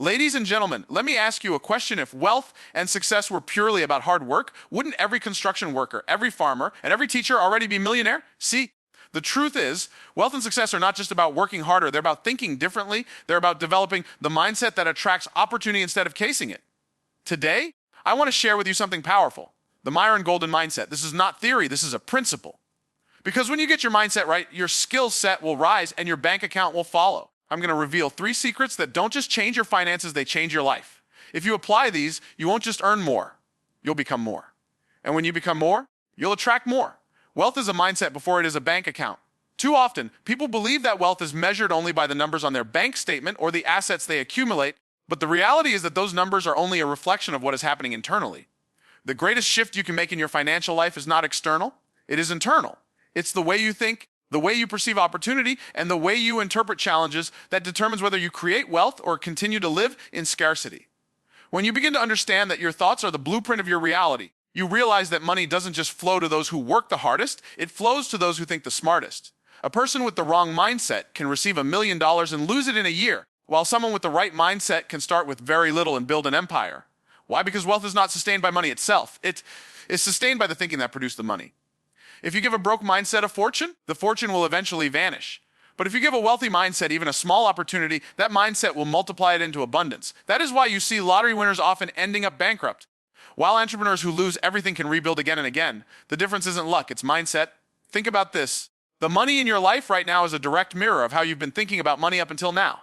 Ladies and gentlemen, let me ask you a question. If wealth and success were purely about hard work, wouldn't every construction worker, every farmer, and every teacher already be a millionaire? See, the truth is, wealth and success are not just about working harder. They're about thinking differently. They're about developing the mindset that attracts opportunity instead of casing it. Today, I want to share with you something powerful. The Myron Golden Mindset. This is not theory, this is a principle. Because when you get your mindset right, your skill set will rise and your bank account will follow. I'm going to reveal 3 secrets that don't just change your finances, they change your life. If you apply these, you won't just earn more, you'll become more. And when you become more, you'll attract more. Wealth is a mindset before it is a bank account. Too often, people believe that wealth is measured only by the numbers on their bank statement or the assets they accumulate, but the reality is that those numbers are only a reflection of what is happening internally. The greatest shift you can make in your financial life is not external, it is internal. It's the way you think, the way you perceive opportunity, and the way you interpret challenges that determines whether you create wealth or continue to live in scarcity. When you begin to understand that your thoughts are the blueprint of your reality, you realize that money doesn't just flow to those who work the hardest, it flows to those who think the smartest. A person with the wrong mindset can receive $1 million and lose it in a year, while someone with the right mindset can start with very little and build an empire. Why? Because wealth is not sustained by money itself. It is sustained by the thinking that produced the money. If you give a broke mindset a fortune, the fortune will eventually vanish. But if you give a wealthy mindset even a small opportunity, that mindset will multiply it into abundance. That is why you see lottery winners often ending up bankrupt. While entrepreneurs who lose everything can rebuild again and again, the difference isn't luck, it's mindset. Think about this. The money in your life right now is a direct mirror of how you've been thinking about money up until now.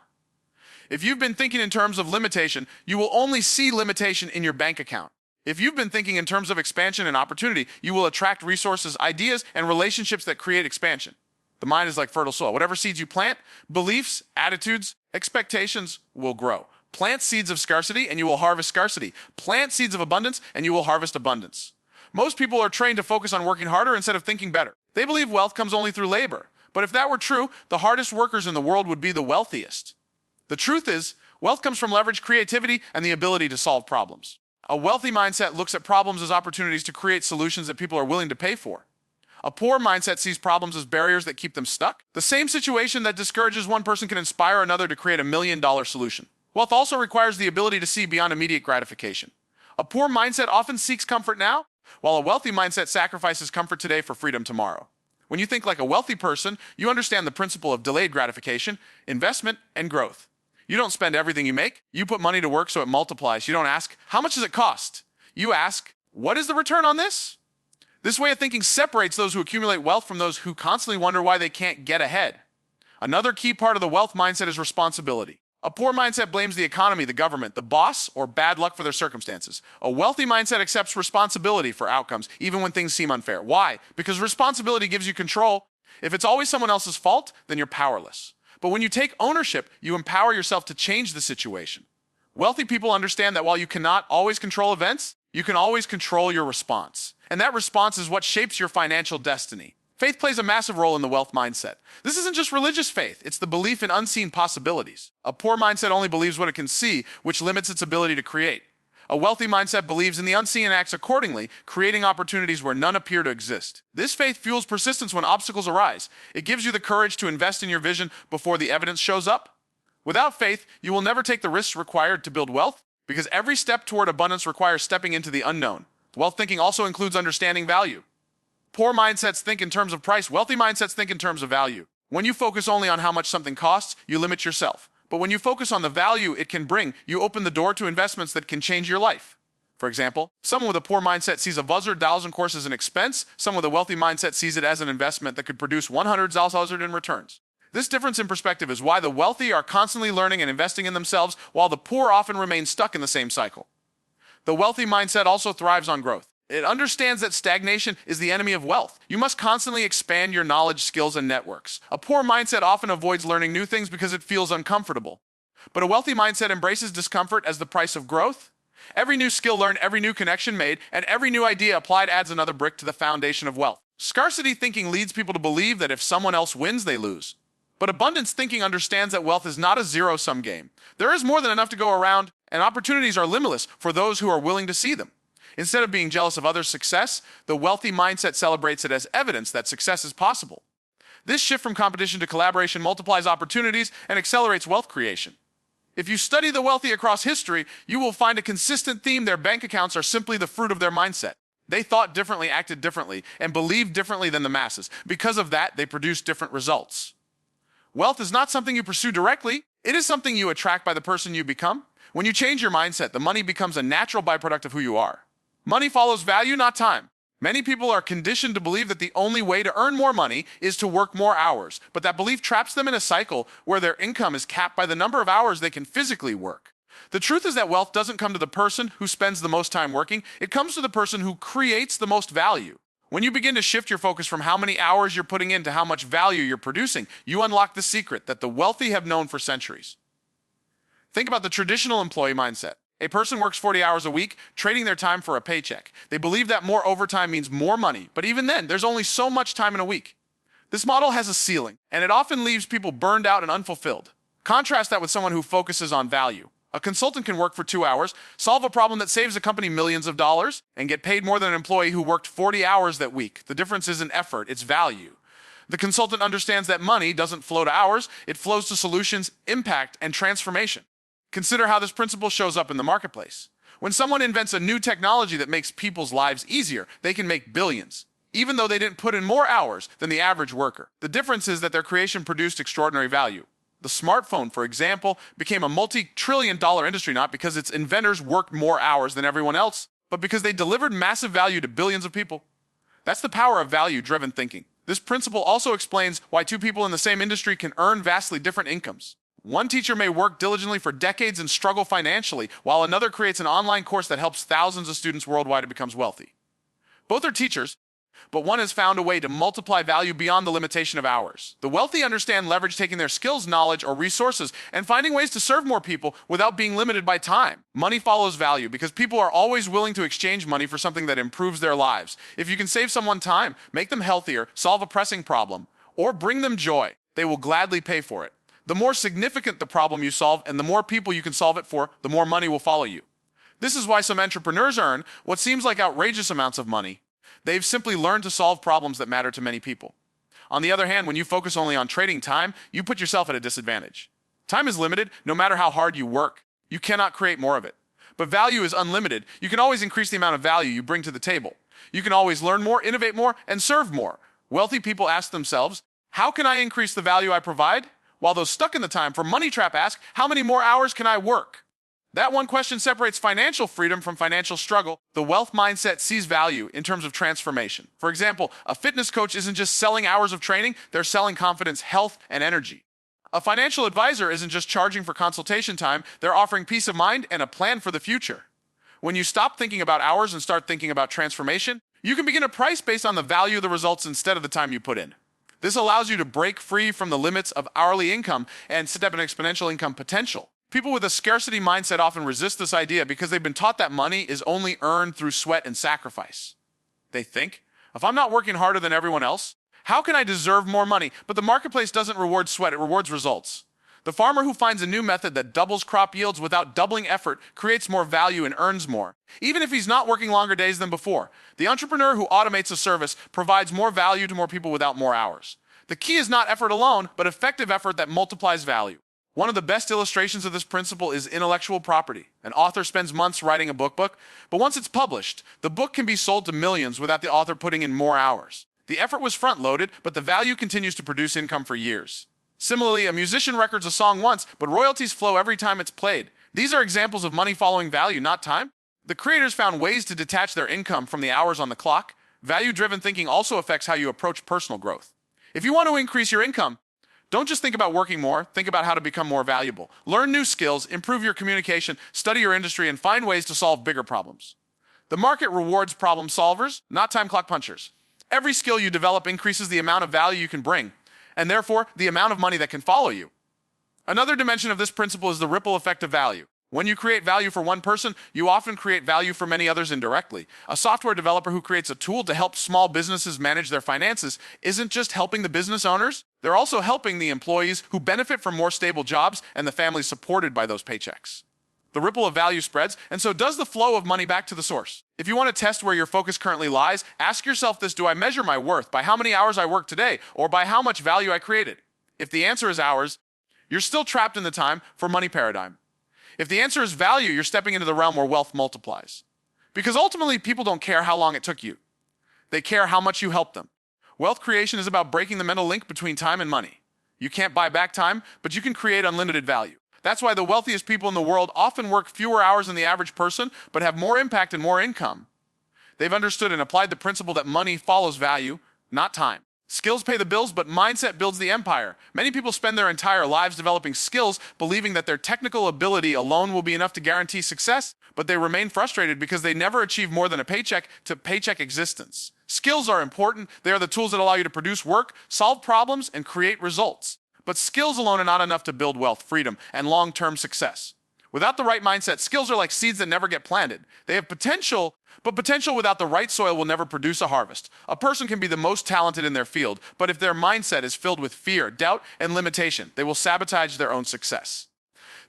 If you've been thinking in terms of limitation, you will only see limitation in your bank account. If you've been thinking in terms of expansion and opportunity, you will attract resources, ideas, and relationships that create expansion. The mind is like fertile soil. Whatever seeds you plant, beliefs, attitudes, expectations will grow. Plant seeds of scarcity and you will harvest scarcity. Plant seeds of abundance and you will harvest abundance. Most people are trained to focus on working harder instead of thinking better. They believe wealth comes only through labor. But if that were true, the hardest workers in the world would be the wealthiest. The truth is, wealth comes from leverage, creativity, and the ability to solve problems. A wealthy mindset looks at problems as opportunities to create solutions that people are willing to pay for. A poor mindset sees problems as barriers that keep them stuck. The same situation that discourages one person can inspire another to create $1 million solution. Wealth also requires the ability to see beyond immediate gratification. A poor mindset often seeks comfort now, while a wealthy mindset sacrifices comfort today for freedom tomorrow. When you think like a wealthy person, you understand the principle of delayed gratification, investment, and growth. You don't spend everything you make. You put money to work so it multiplies. You don't ask, how much does it cost? You ask, what is the return on this? This way of thinking separates those who accumulate wealth from those who constantly wonder why they can't get ahead. Another key part of the wealth mindset is responsibility. A poor mindset blames the economy, the government, the boss, or bad luck for their circumstances. A wealthy mindset accepts responsibility for outcomes, even when things seem unfair. Why? Because responsibility gives you control. If it's always someone else's fault, then you're powerless. But when you take ownership, you empower yourself to change the situation. Wealthy people understand that while you cannot always control events, you can always control your response. And that response is what shapes your financial destiny. Faith plays a massive role in the wealth mindset. This isn't just religious faith, it's the belief in unseen possibilities. A poor mindset only believes what it can see, which limits its ability to create. A wealthy mindset believes in the unseen and acts accordingly, creating opportunities where none appear to exist. This faith fuels persistence when obstacles arise. It gives you the courage to invest in your vision before the evidence shows up. Without faith, you will never take the risks required to build wealth, because every step toward abundance requires stepping into the unknown. Wealth thinking also includes understanding value. Poor mindsets think in terms of price. Wealthy mindsets think in terms of value. When you focus only on how much something costs, you limit yourself. But when you focus on the value it can bring, you open the door to investments that can change your life. For example, someone with a poor mindset sees a $1,000 course as an expense. Someone with a wealthy mindset sees it as an investment that could produce $100,000 in returns. This difference in perspective is why the wealthy are constantly learning and investing in themselves, while the poor often remain stuck in the same cycle. The wealthy mindset also thrives on growth. It understands that stagnation is the enemy of wealth. You must constantly expand your knowledge, skills, and networks. A poor mindset often avoids learning new things because it feels uncomfortable. But a wealthy mindset embraces discomfort as the price of growth. Every new skill learned, every new connection made, and every new idea applied adds another brick to the foundation of wealth. Scarcity thinking leads people to believe that if someone else wins, they lose. But abundance thinking understands that wealth is not a zero-sum game. There is more than enough to go around, and opportunities are limitless for those who are willing to see them. Instead of being jealous of others' success, the wealthy mindset celebrates it as evidence that success is possible. This shift from competition to collaboration multiplies opportunities and accelerates wealth creation. If you study the wealthy across history, you will find a consistent theme. Their bank accounts are simply the fruit of their mindset. They thought differently, acted differently, and believed differently than the masses. Because of that, they produced different results. Wealth is not something you pursue directly. It is something you attract by the person you become. When you change your mindset, the money becomes a natural byproduct of who you are. Money follows value, not time. Many people are conditioned to believe that the only way to earn more money is to work more hours, but that belief traps them in a cycle where their income is capped by the number of hours they can physically work. The truth is that wealth doesn't come to the person who spends the most time working, it comes to the person who creates the most value. When you begin to shift your focus from how many hours you're putting in to how much value you're producing, you unlock the secret that the wealthy have known for centuries. Think about the traditional employee mindset. A person works 40 hours a week, trading their time for a paycheck. They believe that more overtime means more money, but even then, there's only so much time in a week. This model has a ceiling, and it often leaves people burned out and unfulfilled. Contrast that with someone who focuses on value. A consultant can work for 2 hours, solve a problem that saves a company millions of dollars, and get paid more than an employee who worked 40 hours that week. The difference isn't effort, it's value. The consultant understands that money doesn't flow to hours, it flows to solutions, impact, and transformation. Consider how this principle shows up in the marketplace. When someone invents a new technology that makes people's lives easier, they can make billions, even though they didn't put in more hours than the average worker. The difference is that their creation produced extraordinary value. The smartphone, for example, became a multi-trillion-dollar industry not because its inventors worked more hours than everyone else, but because they delivered massive value to billions of people. That's the power of value-driven thinking. This principle also explains why two people in the same industry can earn vastly different incomes. One teacher may work diligently for decades and struggle financially, while another creates an online course that helps thousands of students worldwide and becomes wealthy. Both are teachers, but one has found a way to multiply value beyond the limitation of hours. The wealthy understand leverage taking their skills, knowledge, or resources and finding ways to serve more people without being limited by time. Money follows value because people are always willing to exchange money for something that improves their lives. If you can save someone time, make them healthier, solve a pressing problem, or bring them joy, they will gladly pay for it. The more significant the problem you solve and the more people you can solve it for, the more money will follow you. This is why some entrepreneurs earn what seems like outrageous amounts of money. They've simply learned to solve problems that matter to many people. On the other hand, when you focus only on trading time, you put yourself at a disadvantage. Time is limited, no matter how hard you work. You cannot create more of it. But value is unlimited. You can always increase the amount of value you bring to the table. You can always learn more, innovate more, and serve more. Wealthy people ask themselves, how can I increase the value I provide? While those stuck in the time for money trap ask, how many more hours can I work? That one question separates financial freedom from financial struggle. The wealth mindset sees value in terms of transformation. For example, a fitness coach isn't just selling hours of training, they're selling confidence, health, and energy. A financial advisor isn't just charging for consultation time, they're offering peace of mind and a plan for the future. When you stop thinking about hours and start thinking about transformation, you can begin a price based on the value of the results instead of the time you put in. This allows you to break free from the limits of hourly income and step in exponential income potential. People with a scarcity mindset often resist this idea because they've been taught that money is only earned through sweat and sacrifice. They think, if I'm not working harder than everyone else, how can I deserve more money? But the marketplace doesn't reward sweat, it rewards results. The farmer who finds a new method that doubles crop yields without doubling effort creates more value and earns more, even if he's not working longer days than before. The entrepreneur who automates a service provides more value to more people without more hours. The key is not effort alone, but effective effort that multiplies value. One of the best illustrations of this principle is intellectual property. An author spends months writing a book, but once it's published, the book can be sold to millions without the author putting in more hours. The effort was front-loaded, but the value continues to produce income for years. Similarly, a musician records a song once, but royalties flow every time it's played. These are examples of money following value, not time. The creators found ways to detach their income from the hours on the clock. Value-driven thinking also affects how you approach personal growth. If you want to increase your income, don't just think about working more, think about how to become more valuable. Learn new skills, improve your communication, study your industry, and find ways to solve bigger problems. The market rewards problem solvers, not time clock punchers. Every skill you develop increases the amount of value you can bring, and therefore the amount of money that can follow you. Another dimension of this principle is the ripple effect of value. When you create value for one person, you often create value for many others indirectly. A software developer who creates a tool to help small businesses manage their finances isn't just helping the business owners, they're also helping the employees who benefit from more stable jobs and the families supported by those paychecks. The ripple of value spreads, and so does the flow of money back to the source. If you want to test where your focus currently lies, ask yourself this: do I measure my worth by how many hours I work today, or by how much value I created? If the answer is hours, you're still trapped in the time for money paradigm. If the answer is value, you're stepping into the realm where wealth multiplies. Because ultimately, people don't care how long it took you. They care how much you help them. Wealth creation is about breaking the mental link between time and money. You can't buy back time, but you can create unlimited value. That's why the wealthiest people in the world often work fewer hours than the average person, but have more impact and more income. They've understood and applied the principle that money follows value, not time. Skills pay the bills, but mindset builds the empire. Many people spend their entire lives developing skills, believing that their technical ability alone will be enough to guarantee success, but they remain frustrated because they never achieve more than a paycheck-to-paycheck existence. Skills are important. They are the tools that allow you to produce work, solve problems, and create results. But skills alone are not enough to build wealth, freedom, and long-term success. Without the right mindset, skills are like seeds that never get planted. They have potential, but potential without the right soil will never produce a harvest. A person can be the most talented in their field, but if their mindset is filled with fear, doubt, and limitation, they will sabotage their own success.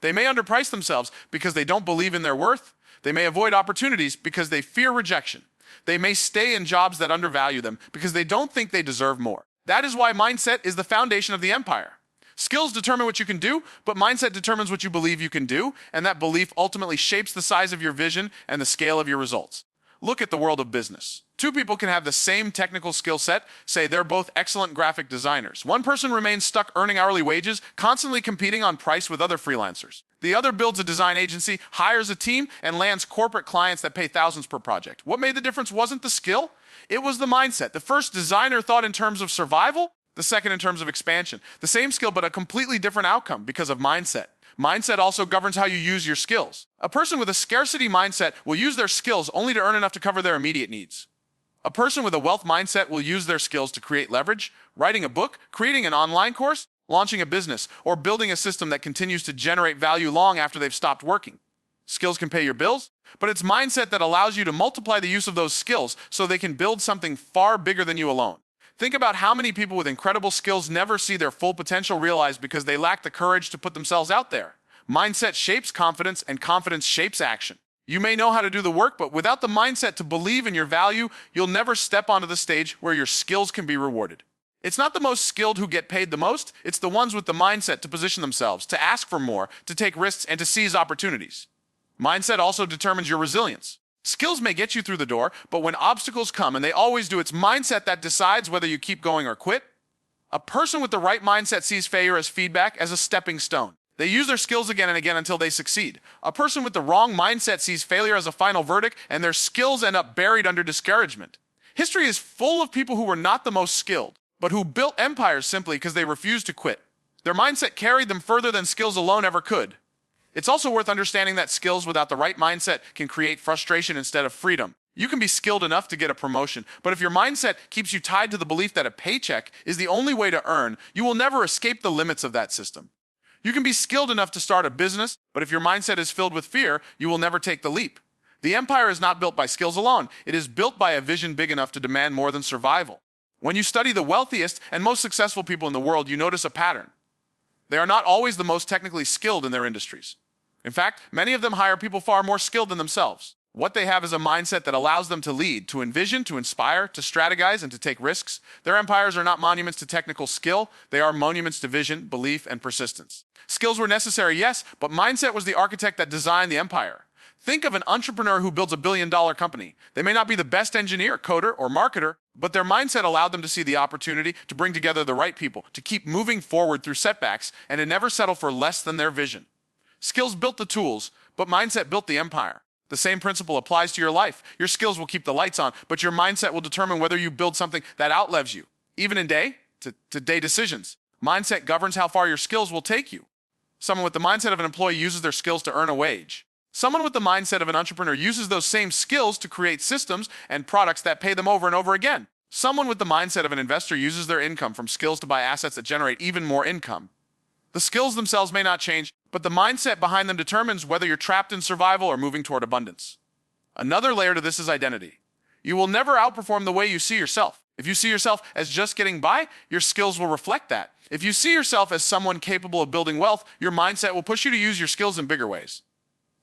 They may underprice themselves because they don't believe in their worth. They may avoid opportunities because they fear rejection. They may stay in jobs that undervalue them because they don't think they deserve more. That is why mindset is the foundation of the empire. Skills determine what you can do, but mindset determines what you believe you can do, and that belief ultimately shapes the size of your vision and the scale of your results. Look at the world of business. Two people can have the same technical skill set, say they're both excellent graphic designers. One person remains stuck earning hourly wages, constantly competing on price with other freelancers. The other builds a design agency, hires a team, and lands corporate clients that pay thousands per project. What made the difference wasn't the skill, it was the mindset. The first designer thought in terms of survival, the second in terms of expansion. The same skill, but a completely different outcome because of mindset. Mindset also governs how you use your skills. A person with a scarcity mindset will use their skills only to earn enough to cover their immediate needs. A person with a wealth mindset will use their skills to create leverage, writing a book, creating an online course, launching a business, or building a system that continues to generate value long after they've stopped working. Skills can pay your bills, but it's mindset that allows you to multiply the use of those skills so they can build something far bigger than you alone. Think about how many people with incredible skills never see their full potential realized because they lack the courage to put themselves out there. Mindset shapes confidence, and confidence shapes action. You may know how to do the work, but without the mindset to believe in your value, you'll never step onto the stage where your skills can be rewarded. It's not the most skilled who get paid the most, it's the ones with the mindset to position themselves, to ask for more, to take risks, and to seize opportunities. Mindset also determines your resilience. Skills may get you through the door, but when obstacles come, and they always do, it's mindset that decides whether you keep going or quit. A person with the right mindset sees failure as feedback, as a stepping stone. They use their skills again and again until they succeed. A person with the wrong mindset sees failure as a final verdict, and their skills end up buried under discouragement. History is full of people who were not the most skilled, but who built empires simply because they refused to quit. Their mindset carried them further than skills alone ever could. It's also worth understanding that skills without the right mindset can create frustration instead of freedom. You can be skilled enough to get a promotion, but if your mindset keeps you tied to the belief that a paycheck is the only way to earn, you will never escape the limits of that system. You can be skilled enough to start a business, but if your mindset is filled with fear, you will never take the leap. The empire is not built by skills alone. It is built by a vision big enough to demand more than survival. When you study the wealthiest and most successful people in the world, you notice a pattern. They are not always the most technically skilled in their industries. In fact, many of them hire people far more skilled than themselves. What they have is a mindset that allows them to lead, to envision, to inspire, to strategize, and to take risks. Their empires are not monuments to technical skill. They are monuments to vision, belief, and persistence. Skills were necessary, yes, but mindset was the architect that designed the empire. Think of an entrepreneur who builds a billion-dollar company. They may not be the best engineer, coder, or marketer, but their mindset allowed them to see the opportunity to bring together the right people, to keep moving forward through setbacks, and to never settle for less than their vision. Skills built the tools, but mindset built the empire. The same principle applies to your life. Your skills will keep the lights on, but your mindset will determine whether you build something that outlives you. Even in day-to-day decisions, mindset governs how far your skills will take you. Someone with the mindset of an employee uses their skills to earn a wage. Someone with the mindset of an entrepreneur uses those same skills to create systems and products that pay them over and over again. Someone with the mindset of an investor uses their income from skills to buy assets that generate even more income. The skills themselves may not change, but the mindset behind them determines whether you're trapped in survival or moving toward abundance. Another layer to this is identity. You will never outperform the way you see yourself. If you see yourself as just getting by, your skills will reflect that. If you see yourself as someone capable of building wealth, your mindset will push you to use your skills in bigger ways.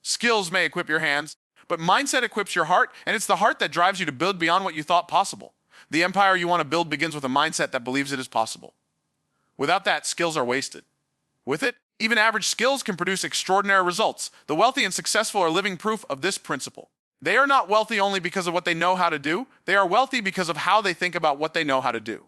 Skills may equip your hands, but mindset equips your heart, and it's the heart that drives you to build beyond what you thought possible. The empire you want to build begins with a mindset that believes it is possible. Without that, skills are wasted. With it, Even average skills can produce extraordinary results. The wealthy and successful are living proof of this principle. They are not wealthy only because of what they know how to do. They are wealthy because of how they think about what they know how to do.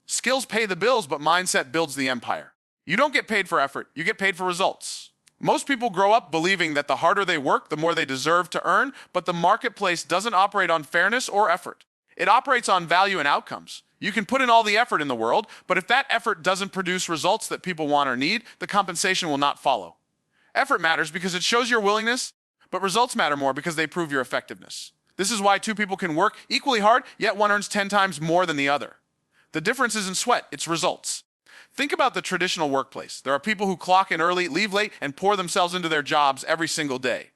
Skills pay the bills, but mindset builds the empire. You don't get paid for effort, you get paid for results. Most people grow up believing that the harder they work, the more they deserve to earn, but the marketplace doesn't operate on fairness or effort. It operates on value and outcomes. You can put in all the effort in the world, but if that effort doesn't produce results that people want or need, the compensation will not follow. Effort matters because it shows your willingness, but results matter more because they prove your effectiveness. This is why two people can work equally hard, yet one earns 10 times more than the other. The difference isn't sweat, it's results. Think about the traditional workplace. There are people who clock in early, leave late, and pour themselves into their jobs every single day.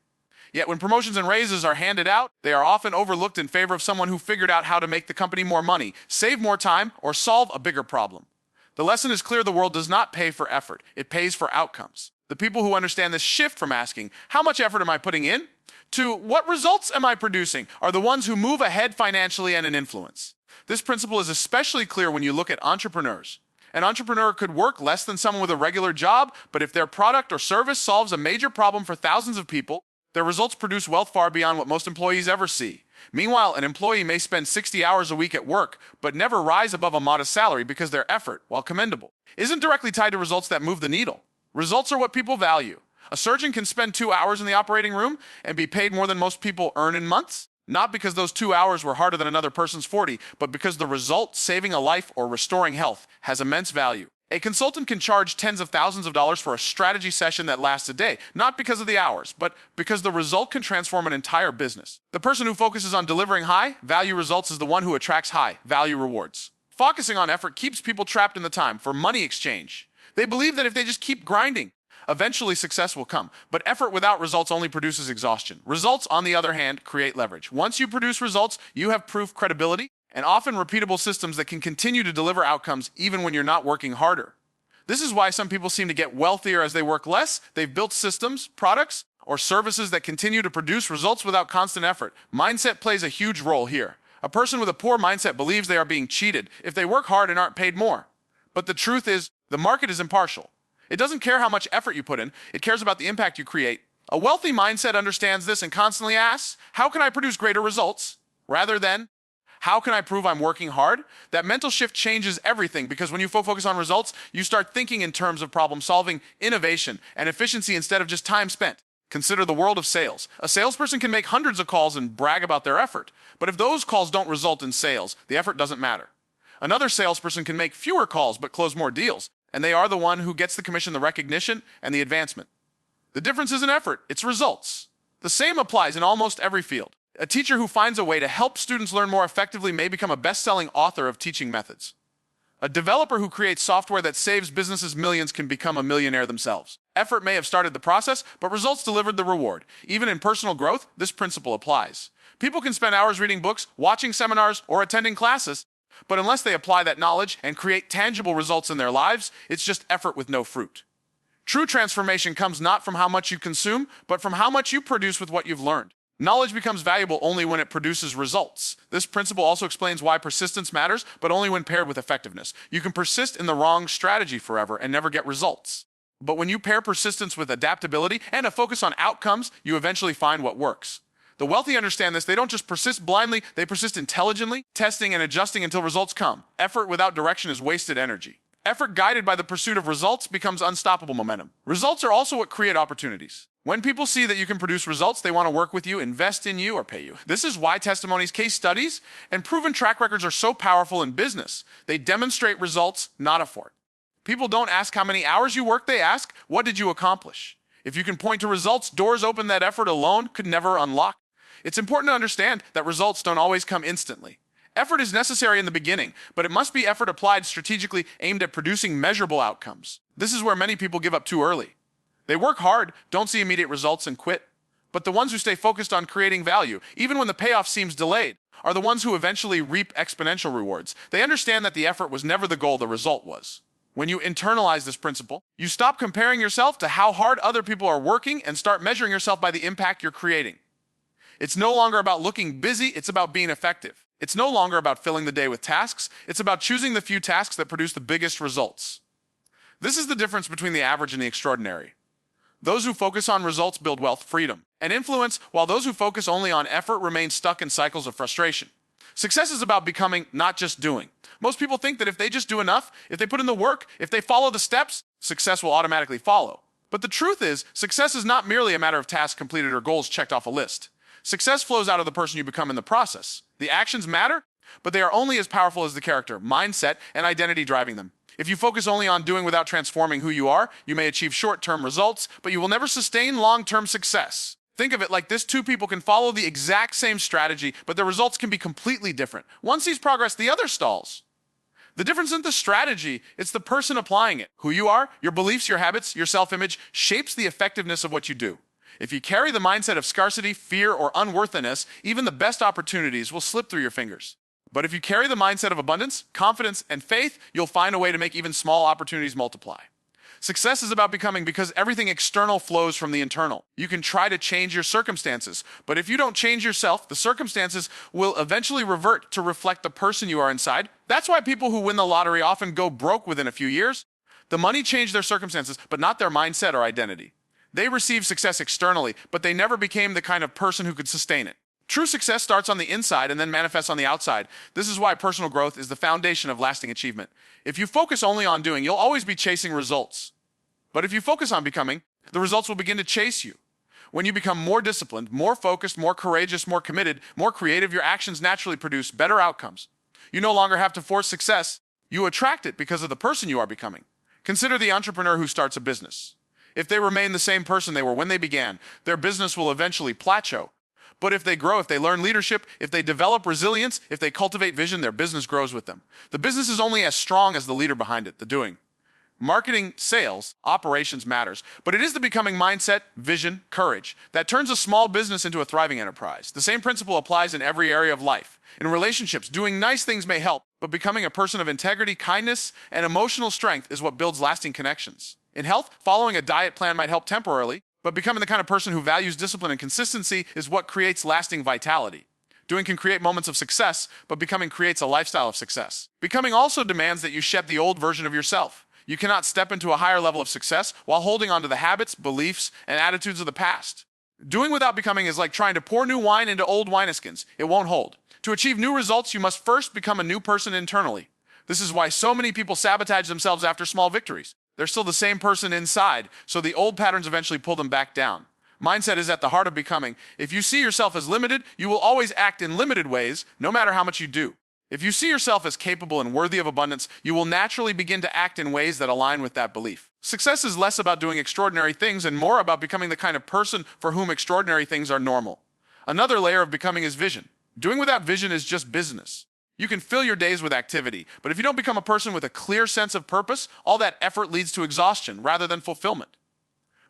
Yet when promotions and raises are handed out, they are often overlooked in favor of someone who figured out how to make the company more money, save more time, or solve a bigger problem. The lesson is clear: the world does not pay for effort, it pays for outcomes. The people who understand this shift from asking, how much effort am I putting in, to what results am I producing, are the ones who move ahead financially and in influence. This principle is especially clear when you look at entrepreneurs. An entrepreneur could work less than someone with a regular job, but if their product or service solves a major problem for thousands of people, their results produce wealth far beyond what most employees ever see. Meanwhile, an employee may spend 60 hours a week at work, but never rise above a modest salary because their effort, while commendable, isn't directly tied to results that move the needle. Results are what people value. A surgeon can spend 2 hours in the operating room and be paid more than most people earn in months, not because those 2 hours were harder than another person's 40, but because the result, saving a life or restoring health, has immense value. A consultant can charge tens of thousands of dollars for a strategy session that lasts a day, not because of the hours, but because the result can transform an entire business. The person who focuses on delivering high-value results is the one who attracts high-value rewards. Focusing on effort keeps people trapped in the time for money exchange. They believe that if they just keep grinding, eventually success will come. But effort without results only produces exhaustion. Results, on the other hand, create leverage. Once you produce results, you have proof, credibility, and often repeatable systems that can continue to deliver outcomes even when you're not working harder. This is why some people seem to get wealthier as they work less. They've built systems, products, or services that continue to produce results without constant effort. Mindset plays a huge role here. A person with a poor mindset believes they are being cheated if they work hard and aren't paid more. But the truth is, the market is impartial. It doesn't care how much effort you put in, it cares about the impact you create. A wealthy mindset understands this and constantly asks, how can I produce greater results? Rather than, how can I prove I'm working hard? That mental shift changes everything, because when you focus on results, you start thinking in terms of problem solving, innovation, and efficiency instead of just time spent. Consider the world of sales. A salesperson can make hundreds of calls and brag about their effort. But if those calls don't result in sales, the effort doesn't matter. Another salesperson can make fewer calls but close more deals, and they are the one who gets the commission, the recognition, and the advancement. The difference isn't effort, it's results. The same applies in almost every field. A teacher who finds a way to help students learn more effectively may become a best-selling author of teaching methods. A developer who creates software that saves businesses millions can become a millionaire themselves. Effort may have started the process, but results delivered the reward. Even in personal growth, this principle applies. People can spend hours reading books, watching seminars, or attending classes, but unless they apply that knowledge and create tangible results in their lives, it's just effort with no fruit. True transformation comes not from how much you consume, but from how much you produce with what you've learned. Knowledge becomes valuable only when it produces results. This principle also explains why persistence matters, but only when paired with effectiveness. You can persist in the wrong strategy forever and never get results. But when you pair persistence with adaptability and a focus on outcomes, you eventually find what works. The wealthy understand this. They don't just persist blindly, they persist intelligently, testing and adjusting until results come. Effort without direction is wasted energy. Effort guided by the pursuit of results becomes unstoppable momentum. Results are also what create opportunities. When people see that you can produce results, they want to work with you, invest in you, or pay you. This is why testimonies, case studies, and proven track records are so powerful in business. They demonstrate results, not effort. People don't ask how many hours you work, they ask, what did you accomplish? If you can point to results, doors open that effort alone could never unlock. It's important to understand that results don't always come instantly. Effort is necessary in the beginning, but it must be effort applied strategically, aimed at producing measurable outcomes. This is where many people give up too early. They work hard, don't see immediate results, and quit. But the ones who stay focused on creating value, even when the payoff seems delayed, are the ones who eventually reap exponential rewards. They understand that the effort was never the goal, the result was. When you internalize this principle, you stop comparing yourself to how hard other people are working and start measuring yourself by the impact you're creating. It's no longer about looking busy, it's about being effective. It's no longer about filling the day with tasks, it's about choosing the few tasks that produce the biggest results. This is the difference between the average and the extraordinary. Those who focus on results build wealth, freedom, and influence, while those who focus only on effort remain stuck in cycles of frustration. Success is about becoming, not just doing. Most people think that if they just do enough, if they put in the work, if they follow the steps, success will automatically follow. But the truth is, success is not merely a matter of tasks completed or goals checked off a list. Success flows out of the person you become in the process. The actions matter, but they are only as powerful as the character, mindset, and identity driving them. If you focus only on doing without transforming who you are, you may achieve short-term results, but you will never sustain long-term success. Think of it like this: two people can follow the exact same strategy, but their results can be completely different. One sees progress, the other stalls. The difference isn't the strategy, it's the person applying it. Who you are, your beliefs, your habits, your self-image shapes the effectiveness of what you do. If you carry the mindset of scarcity, fear, or unworthiness, even the best opportunities will slip through your fingers. But if you carry the mindset of abundance, confidence, and faith, you'll find a way to make even small opportunities multiply. Success is about becoming, because everything external flows from the internal. You can try to change your circumstances, but if you don't change yourself, the circumstances will eventually revert to reflect the person you are inside. That's why people who win the lottery often go broke within a few years. The money changed their circumstances, but not their mindset or identity. They received success externally, but they never became the kind of person who could sustain it. True success starts on the inside and then manifests on the outside. This is why personal growth is the foundation of lasting achievement. If you focus only on doing, you'll always be chasing results. But if you focus on becoming, the results will begin to chase you. When you become more disciplined, more focused, more courageous, more committed, more creative, your actions naturally produce better outcomes. You no longer have to force success. You attract it because of the person you are becoming. Consider the entrepreneur who starts a business. If they remain the same person they were when they began, their business will eventually plateau. But if they grow, if they learn leadership, if they develop resilience, if they cultivate vision, their business grows with them. The business is only as strong as the leader behind it, the doing. Marketing, sales, operations matters, but it is the becoming mindset, vision, courage that turns a small business into a thriving enterprise. The same principle applies in every area of life. In relationships, doing nice things may help, but becoming a person of integrity, kindness, and emotional strength is what builds lasting connections. In health, following a diet plan might help temporarily, but becoming the kind of person who values discipline and consistency is what creates lasting vitality. Doing can create moments of success, but becoming creates a lifestyle of success. Becoming also demands that you shed the old version of yourself. You cannot step into a higher level of success while holding on to the habits, beliefs, and attitudes of the past. Doing without becoming is like trying to pour new wine into old wineskins. It won't hold. To achieve new results, you must first become a new person internally. This is why so many people sabotage themselves after small victories. They're still the same person inside, so the old patterns eventually pull them back down. Mindset is at the heart of becoming. If you see yourself as limited, you will always act in limited ways, no matter how much you do. If you see yourself as capable and worthy of abundance, you will naturally begin to act in ways that align with that belief. Success is less about doing extraordinary things and more about becoming the kind of person for whom extraordinary things are normal. Another layer of becoming is vision. Doing without vision is just business. You can fill your days with activity, but if you don't become a person with a clear sense of purpose, all that effort leads to exhaustion rather than fulfillment.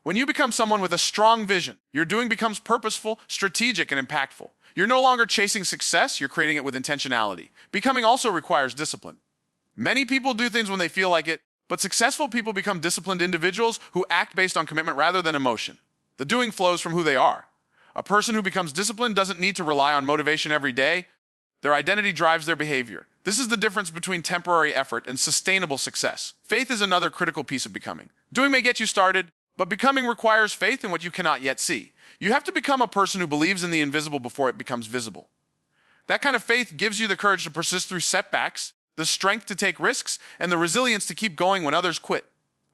When you become someone with a strong vision, your doing becomes purposeful, strategic, and impactful. You're no longer chasing success, you're creating it with intentionality. Becoming also requires discipline. Many people do things when they feel like it, but successful people become disciplined individuals who act based on commitment rather than emotion. The doing flows from who they are. A person who becomes disciplined doesn't need to rely on motivation every day. Their identity drives their behavior. This is the difference between temporary effort and sustainable success. Faith is another critical piece of becoming. Doing may get you started, but becoming requires faith in what you cannot yet see. You have to become a person who believes in the invisible before it becomes visible. That kind of faith gives you the courage to persist through setbacks, the strength to take risks, and the resilience to keep going when others quit.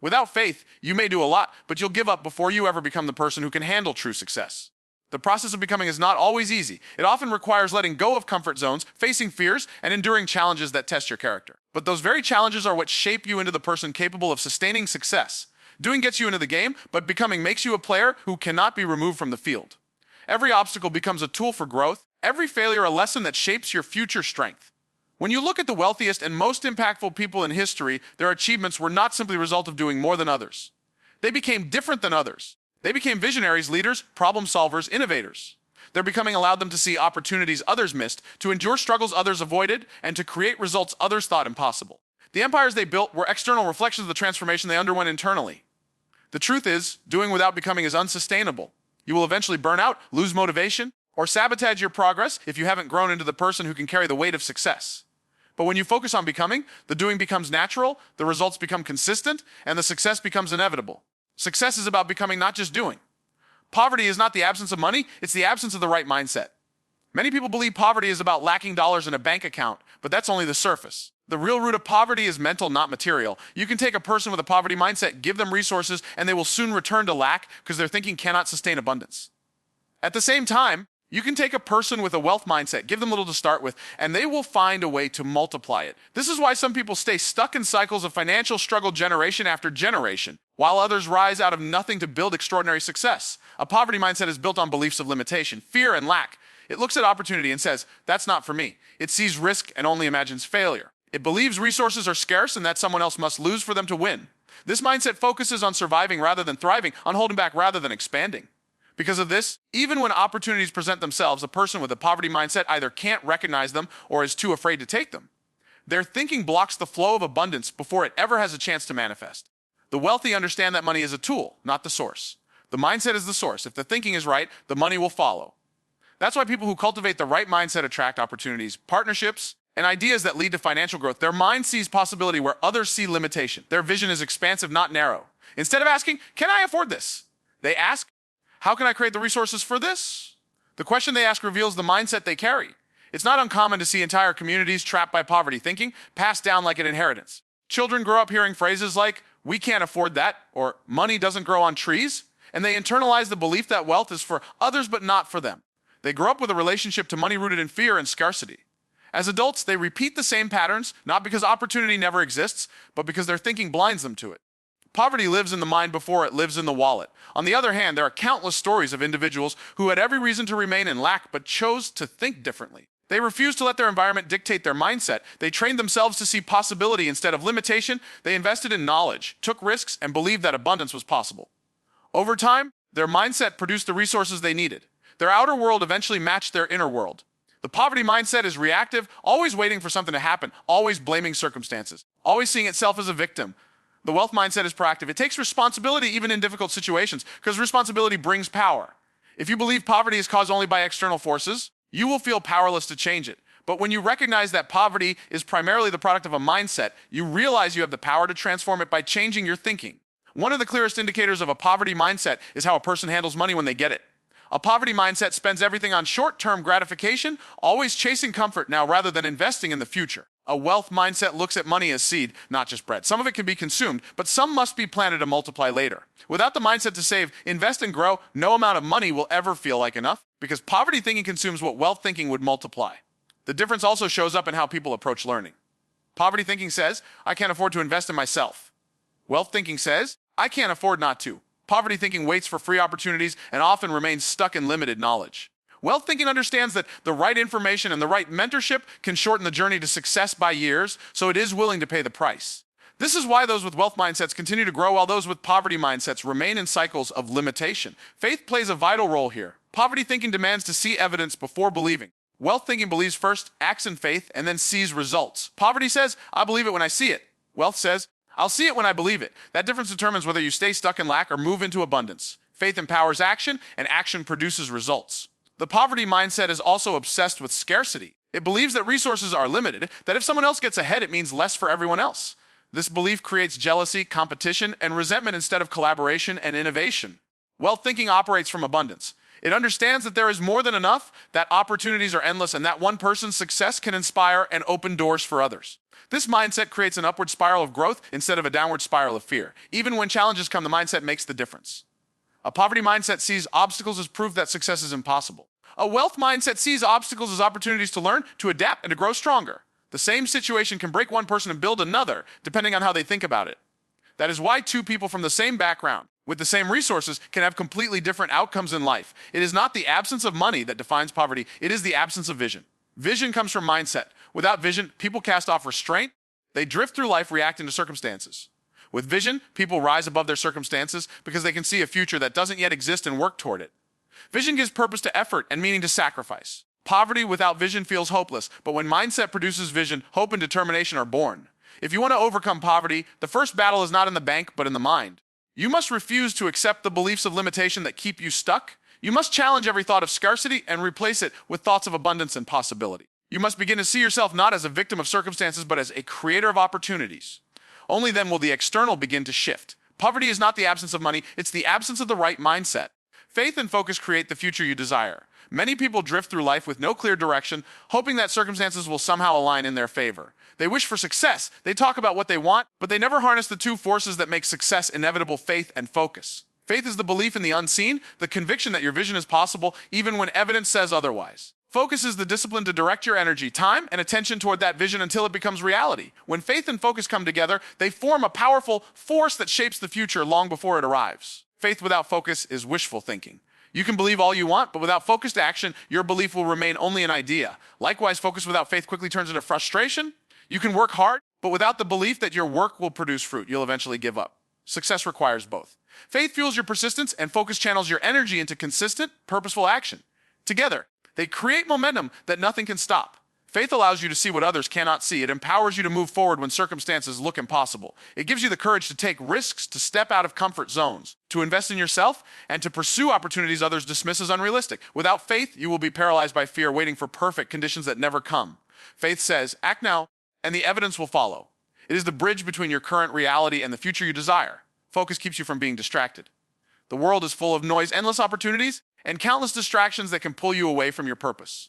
Without faith, you may do a lot, but you'll give up before you ever become the person who can handle true success. The process of becoming is not always easy. It often requires letting go of comfort zones, facing fears, and enduring challenges that test your character. But those very challenges are what shape you into the person capable of sustaining success. Doing gets you into the game, but becoming makes you a player who cannot be removed from the field. Every obstacle becomes a tool for growth, every failure a lesson that shapes your future strength. When you look at the wealthiest and most impactful people in history, their achievements were not simply a result of doing more than others. They became different than others. They became visionaries, leaders, problem solvers, innovators. Their becoming allowed them to see opportunities others missed, to endure struggles others avoided, and to create results others thought impossible. The empires they built were external reflections of the transformation they underwent internally. The truth is, doing without becoming is unsustainable. You will eventually burn out, lose motivation, or sabotage your progress if you haven't grown into the person who can carry the weight of success. But when you focus on becoming, the doing becomes natural, the results become consistent, and the success becomes inevitable. Success is about becoming, not just doing. Poverty is not the absence of money, it's the absence of the right mindset. Many people believe poverty is about lacking dollars in a bank account, but that's only the surface. The real root of poverty is mental, not material. You can take a person with a poverty mindset, give them resources, and they will soon return to lack because their thinking cannot sustain abundance. At the same time, you can take a person with a wealth mindset, give them little to start with, and they will find a way to multiply it. This is why some people stay stuck in cycles of financial struggle generation after generation, while others rise out of nothing to build extraordinary success. A poverty mindset is built on beliefs of limitation, fear, and lack. It looks at opportunity and says, that's not for me. It sees risk and only imagines failure. It believes resources are scarce and that someone else must lose for them to win. This mindset focuses on surviving rather than thriving, on holding back rather than expanding. Because of this, even when opportunities present themselves, a person with a poverty mindset either can't recognize them or is too afraid to take them. Their thinking blocks the flow of abundance before it ever has a chance to manifest. The wealthy understand that money is a tool, not the source. The mindset is the source. If the thinking is right, the money will follow. That's why people who cultivate the right mindset attract opportunities, partnerships, and ideas that lead to financial growth. Their mind sees possibility where others see limitation. Their vision is expansive, not narrow. Instead of asking, can I afford this? They ask, how can I create the resources for this? The question they ask reveals the mindset they carry. It's not uncommon to see entire communities trapped by poverty thinking, passed down like an inheritance. Children grow up hearing phrases like, we can't afford that, or money doesn't grow on trees, and they internalize the belief that wealth is for others but not for them. They grow up with a relationship to money rooted in fear and scarcity. As adults, they repeat the same patterns, not because opportunity never exists, but because their thinking blinds them to it. Poverty lives in the mind before it lives in the wallet. On the other hand, there are countless stories of individuals who had every reason to remain in lack but chose to think differently. They refused to let their environment dictate their mindset. They trained themselves to see possibility instead of limitation. They invested in knowledge, took risks, and believed that abundance was possible. Over time, their mindset produced the resources they needed. Their outer world eventually matched their inner world. The poverty mindset is reactive, always waiting for something to happen, always blaming circumstances, always seeing itself as a victim. The wealth mindset is proactive. It takes responsibility even in difficult situations, because responsibility brings power. If you believe poverty is caused only by external forces, you will feel powerless to change it. But when you recognize that poverty is primarily the product of a mindset, you realize you have the power to transform it by changing your thinking. One of the clearest indicators of a poverty mindset is how a person handles money when they get it. A poverty mindset spends everything on short-term gratification, always chasing comfort now rather than investing in the future. A wealth mindset looks at money as seed, not just bread. Some of it can be consumed, but some must be planted to multiply later. Without the mindset to save, invest, and grow, no amount of money will ever feel like enough, because poverty thinking consumes what wealth thinking would multiply. The difference also shows up in how people approach learning. Poverty thinking says, I can't afford to invest in myself. Wealth thinking says, I can't afford not to. Poverty thinking waits for free opportunities and often remains stuck in limited knowledge. Wealth thinking understands that the right information and the right mentorship can shorten the journey to success by years, so it is willing to pay the price. This is why those with wealth mindsets continue to grow while those with poverty mindsets remain in cycles of limitation. Faith plays a vital role here. Poverty thinking demands to see evidence before believing. Wealth thinking believes first, acts in faith, and then sees results. Poverty says, I believe it when I see it. Wealth says, I'll see it when I believe it. That difference determines whether you stay stuck in lack or move into abundance. Faith empowers action, and action produces results. The poverty mindset is also obsessed with scarcity. It believes that resources are limited, that if someone else gets ahead, it means less for everyone else. This belief creates jealousy, competition, and resentment instead of collaboration and innovation. Wealth thinking operates from abundance. It understands that there is more than enough, that opportunities are endless, and that one person's success can inspire and open doors for others. This mindset creates an upward spiral of growth instead of a downward spiral of fear. Even when challenges come, the mindset makes the difference. A poverty mindset sees obstacles as proof that success is impossible. A wealth mindset sees obstacles as opportunities to learn, to adapt, and to grow stronger. The same situation can break one person and build another, depending on how they think about it. That is why two people from the same background, with the same resources, can have completely different outcomes in life. It is not the absence of money that defines poverty, it is the absence of vision. Vision comes from mindset. Without vision, people cast off restraint. They drift through life reacting to circumstances. With vision, people rise above their circumstances because they can see a future that doesn't yet exist and work toward it. Vision gives purpose to effort and meaning to sacrifice. Poverty without vision feels hopeless, but when mindset produces vision, hope and determination are born. If you want to overcome poverty, the first battle is not in the bank, but in the mind. You must refuse to accept the beliefs of limitation that keep you stuck. You must challenge every thought of scarcity and replace it with thoughts of abundance and possibility. You must begin to see yourself not as a victim of circumstances, but as a creator of opportunities. Only then will the external begin to shift. Poverty is not the absence of money, it's the absence of the right mindset. Faith and focus create the future you desire. Many people drift through life with no clear direction, hoping that circumstances will somehow align in their favor. They wish for success, they talk about what they want, but they never harness the two forces that make success inevitable: faith and focus. Faith is the belief in the unseen, the conviction that your vision is possible even when evidence says otherwise. Focus is the discipline to direct your energy, time, and attention toward that vision until it becomes reality. When faith and focus come together, they form a powerful force that shapes the future long before it arrives. Faith without focus is wishful thinking. You can believe all you want, but without focused action, your belief will remain only an idea. Likewise, focus without faith quickly turns into frustration. You can work hard, but without the belief that your work will produce fruit, you'll eventually give up. Success requires both. Faith fuels your persistence, and focus channels your energy into consistent, purposeful action. Together, they create momentum that nothing can stop. Faith allows you to see what others cannot see. It empowers you to move forward when circumstances look impossible. It gives you the courage to take risks, to step out of comfort zones, to invest in yourself, and to pursue opportunities others dismiss as unrealistic. Without faith, you will be paralyzed by fear, waiting for perfect conditions that never come. Faith says, act now, and the evidence will follow. It is the bridge between your current reality and the future you desire. Focus keeps you from being distracted. The world is full of noise, endless opportunities, and countless distractions that can pull you away from your purpose.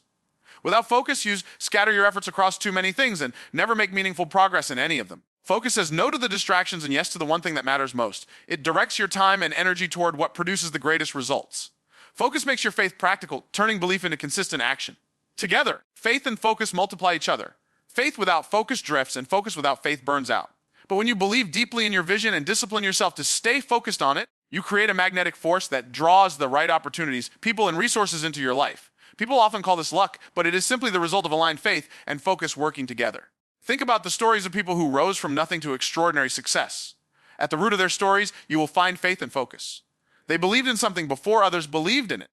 Without focus, you scatter your efforts across too many things and never make meaningful progress in any of them. Focus says no to the distractions and yes to the one thing that matters most. It directs your time and energy toward what produces the greatest results. Focus makes your faith practical, turning belief into consistent action. Together, faith and focus multiply each other. Faith without focus drifts, and focus without faith burns out. But when you believe deeply in your vision and discipline yourself to stay focused on it, you create a magnetic force that draws the right opportunities, people, and resources into your life. People often call this luck, but it is simply the result of aligned faith and focus working together. Think about the stories of people who rose from nothing to extraordinary success. At the root of their stories, you will find faith and focus. They believed in something before others believed in it.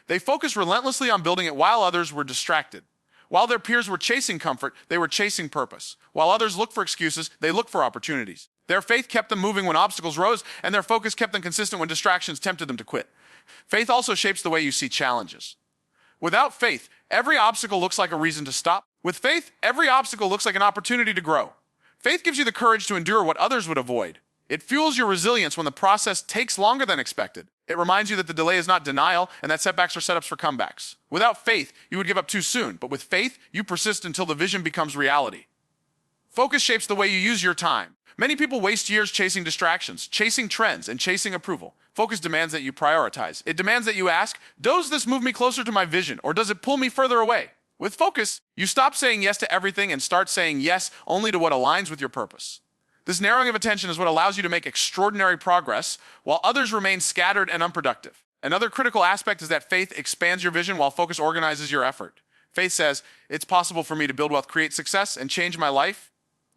They focused relentlessly on building it while others were distracted. While their peers were chasing comfort, they were chasing purpose. While others looked for excuses, they looked for opportunities. Their faith kept them moving when obstacles rose, and their focus kept them consistent when distractions tempted them to quit. Faith also shapes the way you see challenges. Without faith, every obstacle looks like a reason to stop. With faith, every obstacle looks like an opportunity to grow. Faith gives you the courage to endure what others would avoid. It fuels your resilience when the process takes longer than expected. It reminds you that the delay is not denial and that setbacks are setups for comebacks. Without faith, you would give up too soon, but with faith, you persist until the vision becomes reality. Focus shapes the way you use your time. Many people waste years chasing distractions, chasing trends, and chasing approval. Focus demands that you prioritize. It demands that you ask, does this move me closer to my vision, or does it pull me further away? With focus, you stop saying yes to everything and start saying yes only to what aligns with your purpose. This narrowing of attention is what allows you to make extraordinary progress while others remain scattered and unproductive. Another critical aspect is that faith expands your vision while focus organizes your effort. Faith says, it's possible for me to build wealth, create success, and change my life.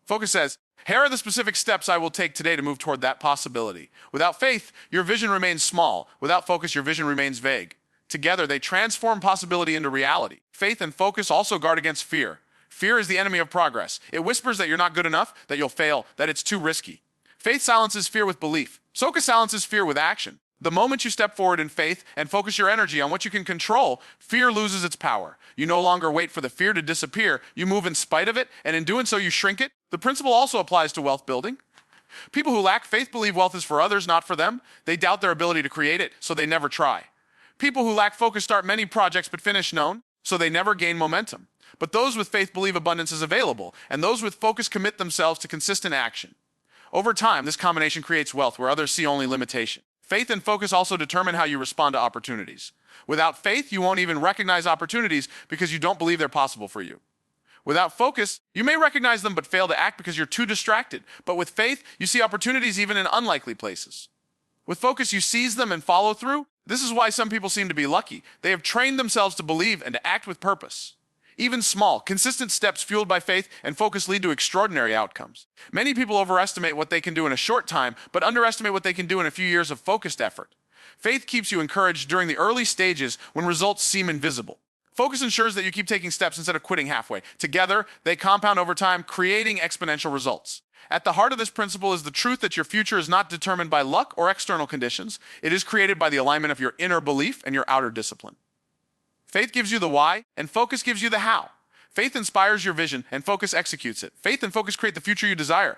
Focus says, here are the specific steps I will take today to move toward that possibility. Without faith, your vision remains small. Without focus, your vision remains vague. Together, they transform possibility into reality. Faith and focus also guard against fear. Fear is the enemy of progress. It whispers that you're not good enough, that you'll fail, that it's too risky. Faith silences fear with belief. Focus silences fear with action. The moment you step forward in faith and focus your energy on what you can control, fear loses its power. You no longer wait for the fear to disappear. You move in spite of it, and in doing so, you shrink it. The principle also applies to wealth building. People who lack faith believe wealth is for others, not for them. They doubt their ability to create it, so they never try. People who lack focus start many projects but finish none, so they never gain momentum. But those with faith believe abundance is available, and those with focus commit themselves to consistent action. Over time, this combination creates wealth where others see only limitation. Faith and focus also determine how you respond to opportunities. Without faith, you won't even recognize opportunities because you don't believe they're possible for you. Without focus, you may recognize them but fail to act because you're too distracted. But with faith, you see opportunities even in unlikely places. With focus, you seize them and follow through. This is why some people seem to be lucky. They have trained themselves to believe and to act with purpose. Even small, consistent steps fueled by faith and focus lead to extraordinary outcomes. Many people overestimate what they can do in a short time, but underestimate what they can do in a few years of focused effort. Faith keeps you encouraged during the early stages when results seem invisible. Focus ensures that you keep taking steps instead of quitting halfway. Together, they compound over time, creating exponential results. At the heart of this principle is the truth that your future is not determined by luck or external conditions. It is created by the alignment of your inner belief and your outer discipline. Faith gives you the why, and focus gives you the how. Faith inspires your vision, and focus executes it. Faith and focus create the future you desire.